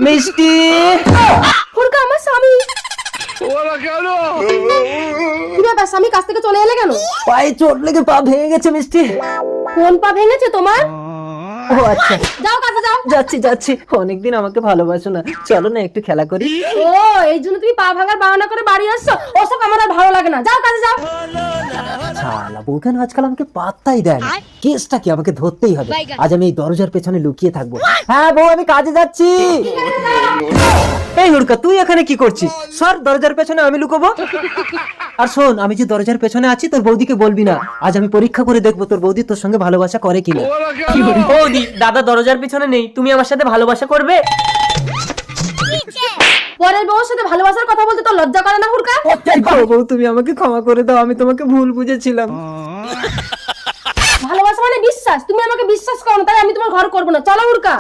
মিষ্টি। হুড়কা আমার স্বামী। কি ব্যাপার স্বামী কাছ থেকে চলে এলে কেন? পায়ে চোট লেগে পা ভেঙে গেছে মিষ্টি। কোন পা ভেঙেছে তোমার? ও আচ্ছা, যাও কাজে যাও। যাচ্ছি যাচ্ছি। অনেকদিন আমাকে ভালোবাসো না, চলো না একটু খেলা করি। ও এই জন্য তুমি পা ভাঙার বাহানা করে বাড়ি আসছো? ওসব আমার আর ভালো লাগে না, যাও কাজে যাও। শালা বউ কেন আজকাল আমাকে পাত্তাই দেয় না। কেসটা কি, আমাকে ধরতেই হবে। আজ আমি এই দরজার পেছনে লুকিয়ে থাকবো। হ্যাঁ বউ, আমি কাজে যাচ্ছি। এই হুড়কা, তুই এখানে কি করছিস? সর, দরজার পেছনে আমি লুকোবো। আর শোন, আমি যে দরজার পেছনে আছি তোর বৌদিকে বলবি না। আজ আমি পরীক্ষা করে দেখবো তোর বৌদি তোর সঙ্গে ভালোবাসা করে কিনা। বৌদি, দাদা দরজার পিছনে নেই, তুমি আমার সাথে ভালোবাসা করবে? পরের বউর সাথে ভালোবাসার কথা বলতে তো লজ্জা করে না হুড়কা? বউ, তুমি আমাকে ক্ষমা করে দাও, আমি তোমাকে ভুল বুঝেছিলাম। ভালোবাসা মানে বিশ্বাস, তুমি আমাকে বিশ্বাস করো না, তাই আমি তোমার ঘর করবো না। চলো হুড়কা।